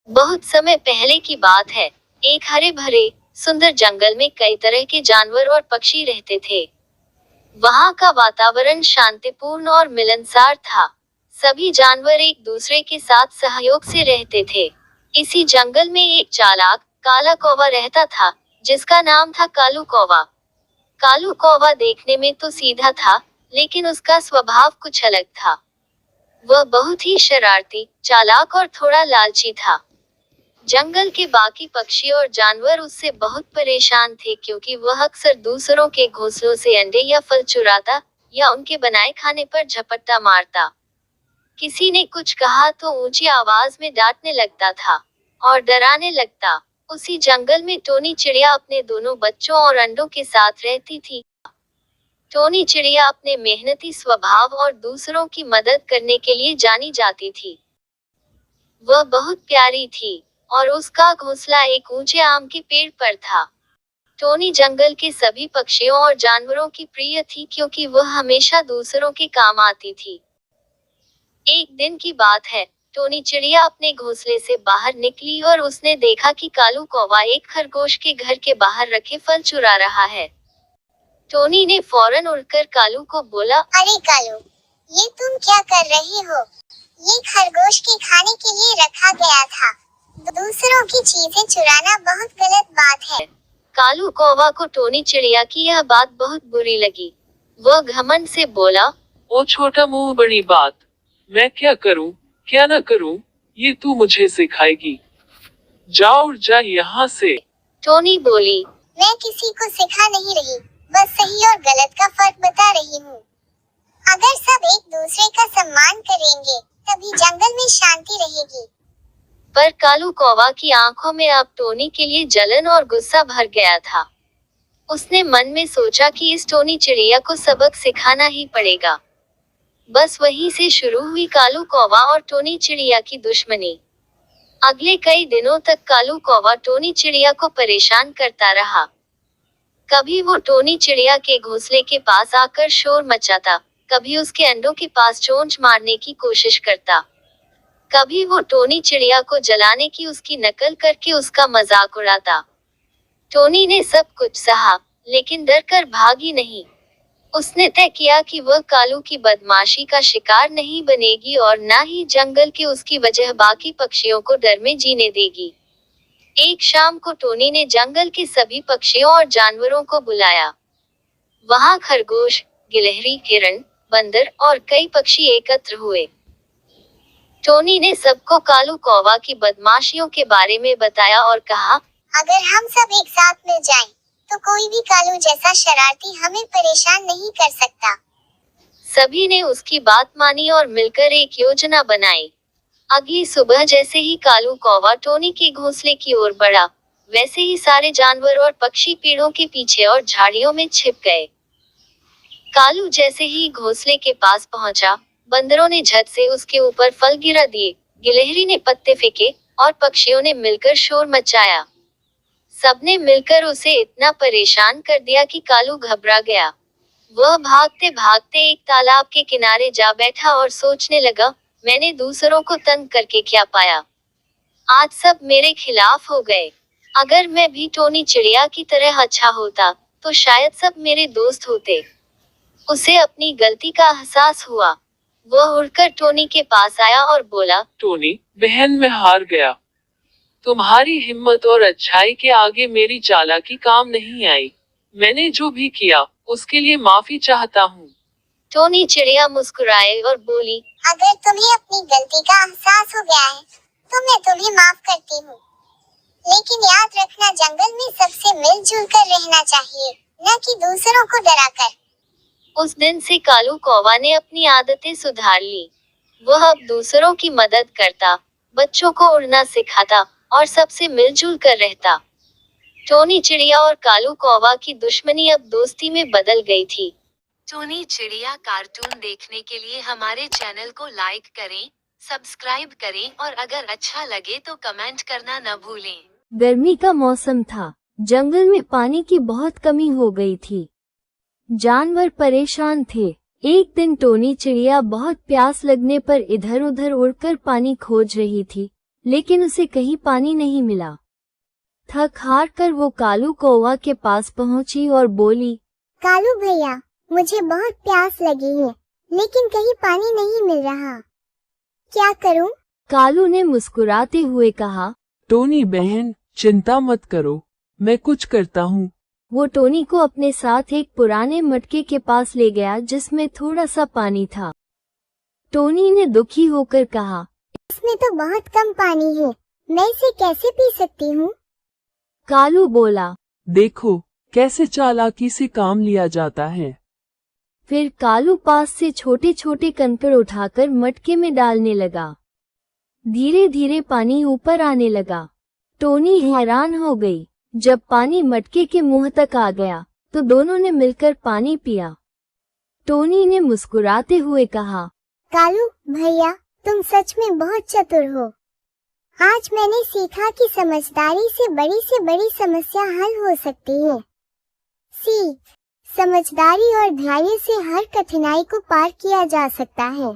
बहुत समय पहले की बात है। एक हरे भरे सुंदर जंगल में कई तरह के जानवर और पक्षी रहते थे। वहाँ का वातावरण शांतिपूर्ण और मिलनसार था। सभी जानवर एक दूसरे के साथ सहयोग से रहते थे। इसी जंगल में एक चालाक काला कौवा रहता था, जिसका नाम था कालू कौवा। कालू कौवा देखने में तो सीधा था, लेकिन उसका स्वभाव कुछ अलग था। वह बहुत ही शरारती, चालाक और थोड़ा लालची था। जंगल के बाकी पक्षी और जानवर उससे बहुत परेशान थे, क्योंकि वह अक्सर दूसरों के घोंसलों से अंडे या फल चुराता या उनके बनाए खाने पर झपट्टा मारता। किसी ने कुछ कहा तो ऊंची आवाज में डांटने लगता था और डराने लगता। उसी जंगल में टोनी चिड़िया अपने दोनों बच्चों और अंडों के साथ रहती थी। टोनी चिड़िया अपने मेहनती स्वभाव और दूसरों की मदद करने के लिए जानी जाती थी। वह बहुत प्यारी थी और उसका घोंसला एक ऊंचे आम के पेड़ पर था। टोनी जंगल के सभी पक्षियों और जानवरों की प्रिय थी, क्योंकि वह हमेशा दूसरों के काम आती थी। एक दिन की बात है, टोनी चिड़िया अपने घोंसले से बाहर निकली और उसने देखा कि कालू कौवा एक खरगोश के घर के बाहर रखे फल चुरा रहा है। टोनी ने फौरन उड़कर कालू को बोला, अरे कालू, ये तुम क्या कर रहे हो? ये खरगोश के खाने के लिए रखा गया था। दूसरों की चीजें चुराना बहुत गलत बात है। कालू कौवा को टोनी चिड़िया की यह बात बहुत बुरी लगी। वह घमंड से बोला, ओ छोटा मुंह बड़ी बात, मैं क्या करूं, क्या न करूं, ये तू मुझे सिखाएगी? जा उड़ जा यहाँ से। टोनी बोली, मैं किसी को सिखा नहीं रही, बस सही और गलत का फर्क बता रही हूँ। अगर सब एक दूसरे का सम्मान करेंगे, तभी जंगल में शांति रहेगी। पर कालू कौवा की आंखों में अब टोनी के लिए जलन और गुस्सा भर गया था। उसने मन में सोचा कि इस टोनी चिड़िया को सबक सिखाना ही पड़ेगा। बस वहीं से शुरू हुई कालू कौवा और टोनी चिड़िया की दुश्मनी। अगले कई दिनों तक कालू कौवा टोनी चिड़िया को परेशान करता रहा। कभी वो टोनी चिड़िया के घोंसले के पास आकर शोर मचाता, कभी उसके अंडों के पास चोंच मारने की कोशिश करता, कभी वो टोनी चिड़िया को जलाने की उसकी नकल करके उसका मजाक उड़ाता। टोनी ने सब कुछ सहा, लेकिन डरकर भागी नहीं। उसने तय किया कि वह कालू की बदमाशी का शिकार नहीं बनेगी और न ही जंगल के उसकी वजह बाकी पक्षियों को डर में जीने देगी। एक शाम को टोनी ने जंगल के सभी पक्षियों और जानवरों को बुलाया। वहां खरगोश, गिलहरी, हिरण, बंदर और कई पक्षी एकत्र हुए। टोनी ने सबको कालू कौवा की बदमाशियों के बारे में बताया और कहा, अगर हम सब एक साथ मिल जाएं, तो कोई भी कालू जैसा शरारती हमें परेशान नहीं कर सकता। सभी ने उसकी बात मानी और मिलकर एक योजना बनाई। अगली सुबह जैसे ही कालू कौवा टोनी के घोंसले की ओर बढ़ा, वैसे ही सारे जानवर और पक्षी पेड़ों के पीछे और झाड़ियों में छिप गए। कालू जैसे ही घोंसले के पास पहुंचा, बंदरों ने झट से उसके ऊपर फल गिरा दिए, गिलहरी ने पत्ते फेंके और पक्षियों ने मिलकर शोर मचाया। सबने मिलकर उसे इतना परेशान कर दिया कि कालू घबरा गया। वह भागते भागते एक तालाब के किनारे जा बैठा और सोचने लगा, मैंने दूसरों को तंग करके क्या पाया? आज सब मेरे खिलाफ हो गए। अगर मैं भी टोनी चिड़िया की तरह अच्छा होता, तो शायद सब मेरे दोस्त होते। उसे अपनी गलती का एहसास हुआ। वह उड़कर टोनी के पास आया और बोला, टोनी बहन, मैं हार गया। तुम्हारी हिम्मत और अच्छाई के आगे मेरी चालाकी काम नहीं आई। मैंने जो भी किया, उसके लिए माफी चाहता हूँ। टोनी चिड़िया मुस्कुराए और बोली, अगर तुम्हें अपनी गलती का एहसास हो गया है, तो मैं तुम्हें माफ करती हूँ। लेकिन याद रखना, जंगल में सबसे मिलजुल कर रहना चाहिए, न कि दूसरों को डराकर। उस दिन से कालू कौवा ने अपनी आदतें सुधार ली। वह अब दूसरों की मदद करता, बच्चों को उड़ना सिखाता और सबसे मिलजुल कर रहता। टोनी चिड़िया और कालू कौवा की दुश्मनी अब दोस्ती में बदल गई थी। टोनी चिड़िया कार्टून देखने के लिए हमारे चैनल को लाइक करें, सब्सक्राइब करें और अगर अच्छा लगे तो कमेंट करना न भूलें। गर्मी का मौसम था। जंगल में पानी की बहुत कमी हो गई थी। जानवर परेशान थे। एक दिन टोनी चिड़िया बहुत प्यास लगने पर इधर उधर उड़कर पानी खोज रही थी, लेकिन उसे कहीं पानी नहीं मिला। थक हार कर वो कालू कौवा के पास पहुंची और बोली, कालू भैया, मुझे बहुत प्यास लगी है, लेकिन कहीं पानी नहीं मिल रहा, क्या करूं? कालू ने मुस्कुराते हुए कहा। टोनी बहन, चिंता मत करो, मैं कुछ करता हूँ। वो टोनी को अपने साथ एक पुराने मटके के पास ले गया जिसमें थोड़ा सा पानी था। टोनी ने दुखी होकर कहा, इसमें तो बहुत कम पानी है, मैं इसे कैसे पी सकती हूँ? कालू बोला। देखो कैसे चालाकी से काम लिया जाता है। फिर कालू पास से छोटे छोटे कंकड़ उठाकर मटके में डालने लगा। धीरे धीरे पानी ऊपर आने लगा। टोनी हैरान हो गई। जब पानी मटके के मुंह तक आ गया तो दोनों ने मिलकर पानी पिया। टोनी ने मुस्कुराते हुए कहा, कालू भैया, तुम सच में बहुत चतुर हो। आज मैंने सीखा कि समझदारी से बड़ी समस्या हल हो सकती है। सीख, समझदारी और धैर्य से हर कठिनाई को पार किया जा सकता है।